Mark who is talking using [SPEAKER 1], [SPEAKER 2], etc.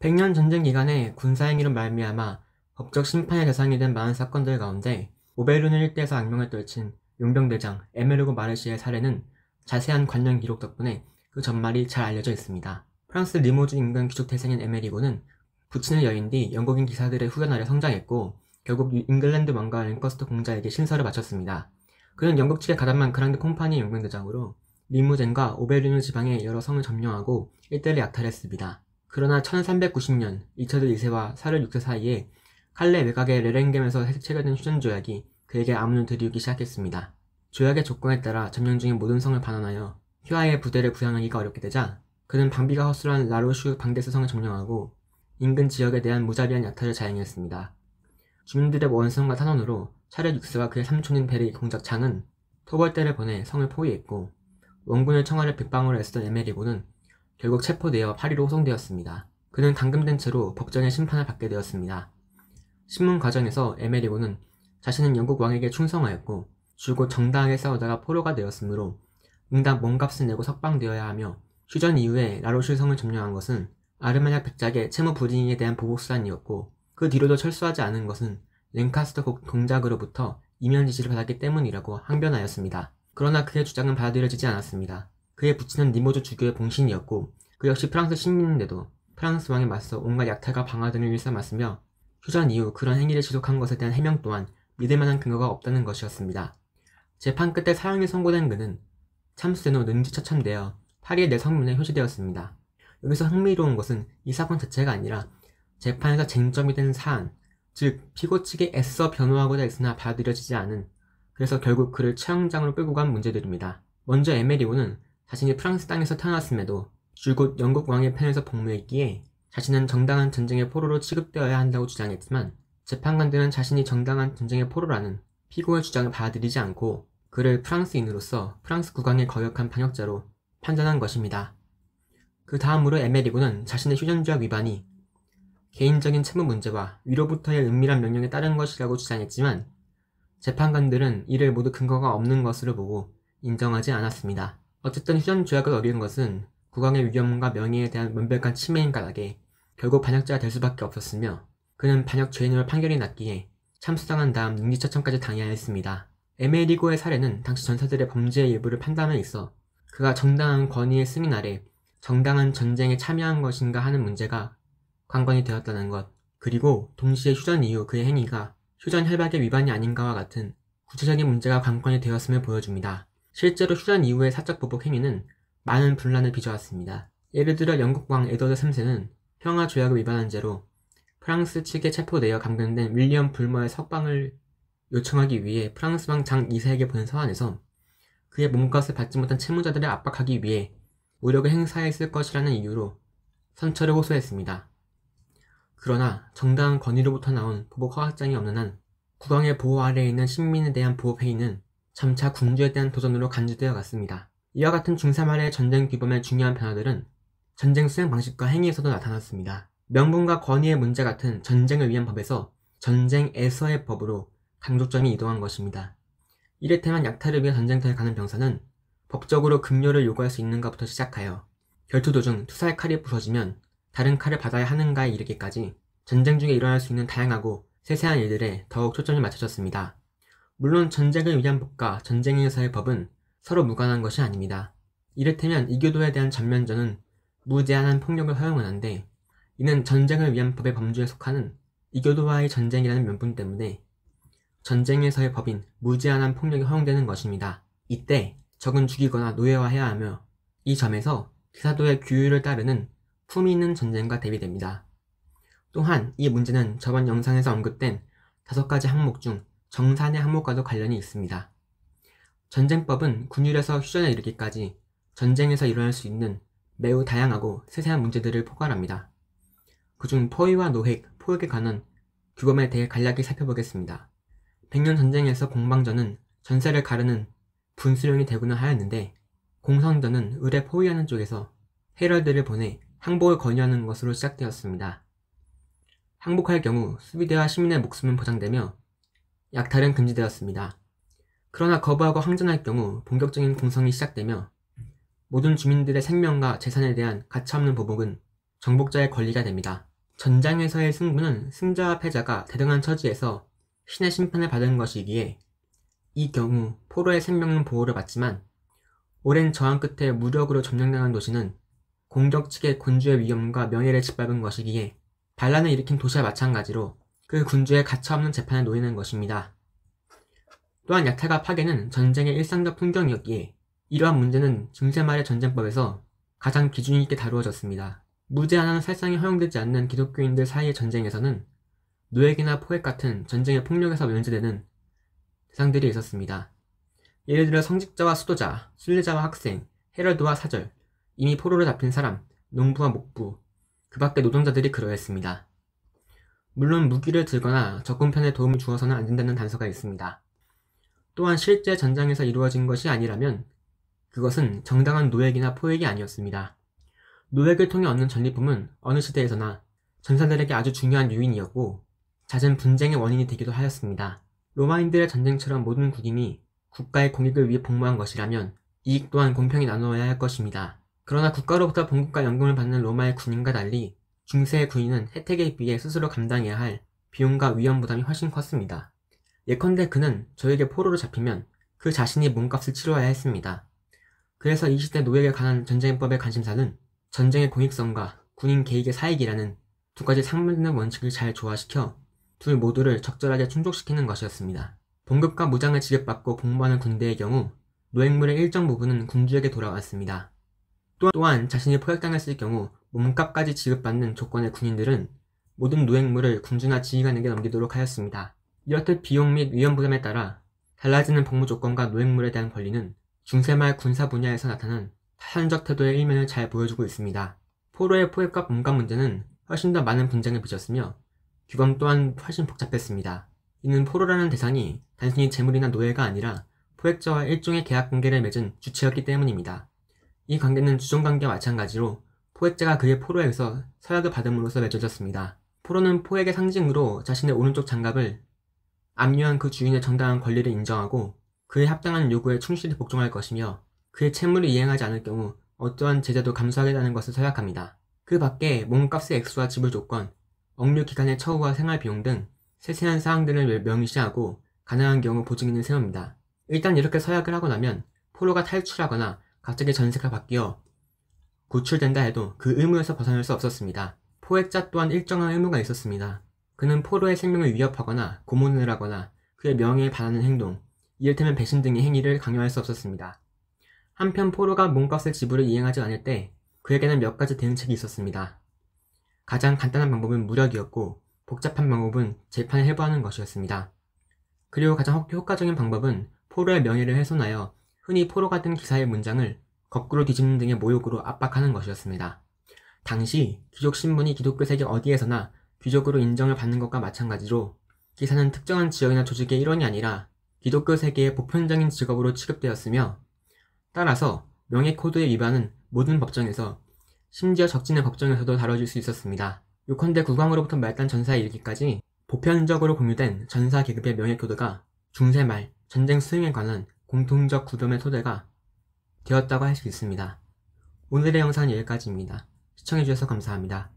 [SPEAKER 1] 100년 전쟁 기간에 군사행위로 말미암아 법적 심판의 대상이 된 많은 사건들 가운데 오베르는 일대에서 악명을 떨친 용병대장 에메르고 마르시의 사례는 자세한 관련 기록 덕분에 그 전말이 잘 알려져 있습니다. 프랑스 리모주 인근 귀족태생인 에메리고는 부친을 여인 뒤 영국인 기사들의 후연 아래 성장했고 결국 잉글랜드 왕과 랭커스터 공자에게 신서를 바쳤습니다. 그는 영국 측의 가담한 그랑드 콩파니의 용병대장으로 리무젠과 오베르느 지방의 여러 성을 점령하고 일대를 약탈했습니다. 그러나 1390년 리처드 2세와 사르 6세 사이에 칼레 외곽의 레랭겜에서 체결된 휴전조약이 그에게 암문을 들이우기 시작했습니다. 조약의 조건에 따라 점령 중인 모든 성을 반환하여 휘하의 부대를 부양하기가 어렵게 되자 그는 방비가 허술한 라로슈 방데스 성을 점령하고 인근 지역에 대한 무자비한 약탈을 자행했습니다. 주민들의 원성과 탄원으로 샤르 6세와 그의 삼촌인 베리 공작 창은 토벌대를 보내 성을 포위했고 원군의 청화를 빗방울로 애쓰던 에메리고는 결국 체포되어 파리로 호송되었습니다. 그는 감금된 채로 법정의 심판을 받게 되었습니다. 신문 과정에서 에메리고는 자신은 영국 왕에게 충성하였고 줄곧 정당하게 싸우다가 포로가 되었으므로 응당 몸값을 내고 석방되어야 하며 휴전 이후에 라로슈 성을 점령한 것은 아르마냐 백작의 채무 불이익에 대한 보복수단이었고 그 뒤로도 철수하지 않은 것은 랭카스터 공작으로부터 이면 지시를 받았기 때문이라고 항변하였습니다. 그러나 그의 주장은 받아들여지지 않았습니다. 그의 부친은 니모주 주교의 봉신이었고 그 역시 프랑스 시민인데도 프랑스 왕에 맞서 온갖 약탈과 방화 등을 일삼았으며 휴전 이후 그런 행위를 지속한 것에 대한 해명 또한 믿을만한 근거가 없다는 것이었습니다. 재판 끝에 사형이 선고된 그는 참수된 후 능지처참되어 파리의 내 성문에 표시되었습니다. 여기서 흥미로운 것은 이 사건 자체가 아니라 재판에서 쟁점이 된 사안, 즉 피고 측이 애써 변호하고자 했으나 받아들여지지 않은, 그래서 결국 그를 처형장으로 끌고 간 문제들입니다. 먼저 에메리고는 자신이 프랑스 땅에서 태어났음에도 줄곧 영국 왕의 편에서 복무했기에 자신은 정당한 전쟁의 포로로 취급되어야 한다고 주장했지만 재판관들은 자신이 정당한 전쟁의 포로라는 피고의 주장을 받아들이지 않고 그를 프랑스인으로서 프랑스 국왕의 거역한 반역자로 판단한 것입니다. 그 다음으로 에메리고는 자신의 휴전조약 위반이 개인적인 채무 문제와 위로부터의 은밀한 명령에 따른 것이라고 주장했지만 재판관들은 이를 모두 근거가 없는 것으로 보고 인정하지 않았습니다. 어쨌든 휴전조약을 어긴 것은 국왕의 위엄과 명예에 대한 명백한 침해인 까닭에 결국 반역자가 될 수밖에 없었으며 그는 반역 죄인으로 판결이 났기에 참수당한 다음 능지처참까지 당해야 했습니다. 에메리고의 사례는 당시 전사들의 범죄의 일부를 판단함에 있어 그가 정당한 권위의 승인 아래 정당한 전쟁에 참여한 것인가 하는 문제가 관건이 되었다는 것, 그리고 동시에 휴전 이후 그의 행위가 휴전 협약의 위반이 아닌가와 같은 구체적인 문제가 관건이 되었음을 보여줍니다. 실제로 휴전 이후의 사적 보복 행위는 많은 분란을 빚어왔습니다. 예를 들어 영국 왕 에드워드 3세는 평화 조약을 위반한 죄로 프랑스 측에 체포되어 감금된 윌리엄 불머의 석방을 요청하기 위해 프랑스 왕 장 2세에게 보낸 서한에서 그의 몸값을 받지 못한 채무자들을 압박하기 위해武力을 행사했을 것이라는 이유로 선처를 호소했습니다. 그러나 정당한 권위로부터 나온 보복 허가장이 없는 한 국왕의 보호 아래에 있는 신민에 대한 보복행위는 점차 군주에 대한 도전으로 간주되어 갔습니다. 이와 같은 중세 말의 전쟁 규범의 중요한 변화들은 전쟁 수행 방식과 행위에서도 나타났습니다. 명분과 권위의 문제 같은 전쟁을 위한 법에서 전쟁에서의 법으로 강조점이 이동한 것입니다. 이를테면 약탈을 위해 전쟁터에 가는 병사는 법적으로 급료를 요구할 수 있는가부터 시작하여 결투 도중 투사의 칼이 부서지면 다른 칼을 받아야 하는가에 이르기까지 전쟁 중에 일어날 수 있는 다양하고 세세한 일들에 더욱 초점이 맞춰졌습니다. 물론 전쟁을 위한 법과 전쟁에서의 법은 서로 무관한 것이 아닙니다. 이를테면 이교도에 대한 전면전은 무제한한 폭력을 허용하는데 이는 전쟁을 위한 법의 범주에 속하는 이교도와의 전쟁이라는 명분 때문에 전쟁에서의 법인 무제한한 폭력이 허용되는 것입니다. 이때 적은 죽이거나 노예화해야 하며 이 점에서 기사도의 규율을 따르는 품위 있는 전쟁과 대비됩니다. 또한 이 문제는 저번 영상에서 언급된 5가지 항목 중 정산의 항목과도 관련이 있습니다. 전쟁법은 군율에서 휴전에 이르기까지 전쟁에서 일어날 수 있는 매우 다양하고 세세한 문제들을 포괄합니다. 그중 포위와 노획, 포역에 관한 규범에 대해 간략히 살펴보겠습니다. 100년 전쟁에서 공방전은 전세를 가르는 분수령이 되고는 하였는데 공성전은 을에 포위하는 쪽에서 헤럴드를 보내 항복을 권유하는 것으로 시작되었습니다. 항복할 경우 수비대와 시민의 목숨은 보장되며 약탈은 금지되었습니다. 그러나 거부하고 항전할 경우 본격적인 공성이 시작되며 모든 주민들의 생명과 재산에 대한 가차없는 보복은 정복자의 권리가 됩니다. 전장에서의 승부는 승자와 패자가 대등한 처지에서 신의 심판을 받은 것이기에 이 경우 포로의 생명은 보호를 받지만 오랜 저항 끝에 무력으로 점령당한 도시는 공격 측의 군주의 위험과 명예를 짓밟은 것이기에 반란을 일으킨 도시와 마찬가지로 그 군주의 가차없는 재판에 놓이는 것입니다. 또한 약탈과 파괴는 전쟁의 일상적 풍경이었기에 이러한 문제는 중세 말의 전쟁법에서 가장 기준 있게 다루어졌습니다. 무제한한 살상이 허용되지 않는 기독교인들 사이의 전쟁에서는 노예기나 포획 같은 전쟁의 폭력에서 면제되는 대상들이 있었습니다. 예를 들어 성직자와 수도자, 순례자와 학생, 헤럴드와 사절, 이미 포로로 잡힌 사람, 농부와 목부, 그 밖의 노동자들이 그러했습니다. 물론 무기를 들거나 적군편에 도움을 주어서는 안 된다는 단서가 있습니다. 또한 실제 전장에서 이루어진 것이 아니라면 그것은 정당한 노획이나 포획이 아니었습니다. 노획을 통해 얻는 전리품은 어느 시대에서나 전사들에게 아주 중요한 요인이었고 잦은 분쟁의 원인이 되기도 하였습니다. 로마인들의 전쟁처럼 모든 군인이 국가의 공익을 위해 복무한 것이라면 이익 또한 공평히 나누어야 할 것입니다. 그러나 국가로부터 봉급과 연금을 받는 로마의 군인과 달리 중세의 군인은 혜택에 비해 스스로 감당해야 할 비용과 위험 부담이 훨씬 컸습니다. 예컨대 그는 저에게 포로로 잡히면 그 자신이 몸값을 치러야 했습니다. 그래서 이 시대 노예에 관한 전쟁법의 관심사는 전쟁의 공익성과 군인 개익의 사익이라는 두 가지 상반되는 원칙을 잘 조화시켜 둘 모두를 적절하게 충족시키는 것이었습니다. 봉급과 무장을 지급받고 복무하는 군대의 경우 노획물의 일정 부분은 군주에게 돌아왔습니다. 또한 자신이 포획당했을 경우 몸값까지 지급받는 조건의 군인들은 모든 노획물을 군주나 지휘관에게 넘기도록 하였습니다. 이렇듯 비용 및 위험 부담에 따라 달라지는 복무 조건과 노획물에 대한 권리는 중세말 군사 분야에서 나타난 타산적 태도의 일면을 잘 보여주고 있습니다. 포로의 포획과 몸값 문제는 훨씬 더 많은 분쟁을 빚었으며 규범 또한 훨씬 복잡했습니다. 이는 포로라는 대상이 단순히 재물이나 노예가 아니라 포획자와 일종의 계약 관계를 맺은 주체였기 때문입니다. 이 관계는 주종관계와 마찬가지로 포획자가 그의 포로에서 서약을 받음으로써 맺어졌습니다. 포로는 포획의 상징으로 자신의 오른쪽 장갑을 압류한 그 주인의 정당한 권리를 인정하고 그의 합당한 요구에 충실히 복종할 것이며 그의 채무를 이행하지 않을 경우 어떠한 제재도 감수하겠다는 것을 서약합니다. 그 밖에 몸값의 액수와 지불 조건, 억류 기간의 처우와 생활비용 등 세세한 사항들을 명시하고 가능한 경우 보증인을 세웁니다. 일단 이렇게 서약을 하고 나면 포로가 탈출하거나 갑자기 전세가 바뀌어 구출된다 해도 그 의무에서 벗어날 수 없었습니다. 포획자 또한 일정한 의무가 있었습니다. 그는 포로의 생명을 위협하거나 고문을 하거나 그의 명예에 반하는 행동, 이를테면 배신 등의 행위를 강요할 수 없었습니다. 한편 포로가 몸값의 지불을 이행하지 않을 때 그에게는 몇 가지 대응책이 있었습니다. 가장 간단한 방법은 무력이었고 복잡한 방법은 재판을 해부하는 것이었습니다. 그리고 가장 효과적인 방법은 포로의 명예를 훼손하여 흔히 포로가 든 기사의 문장을 거꾸로 뒤집는 등의 모욕으로 압박하는 것이었습니다. 당시 귀족 신분이 기독교 세계 어디에서나 귀족으로 인정을 받는 것과 마찬가지로 기사는 특정한 지역이나 조직의 일원이 아니라 기독교 세계의 보편적인 직업으로 취급되었으며 따라서 명예 코드에 위반은 모든 법정에서 심지어 적진의 법정에서도 다뤄질 수 있었습니다. 요컨대 국왕으로부터 말단 전사에 이르기까지 보편적으로 공유된 전사 계급의 명예 코드가 중세 말 전쟁 수행에 관한 공통적 구dom의 토대가 되었다고 할 수 있습니다. 오늘의 영상은 여기까지입니다. 시청해주셔서 감사합니다.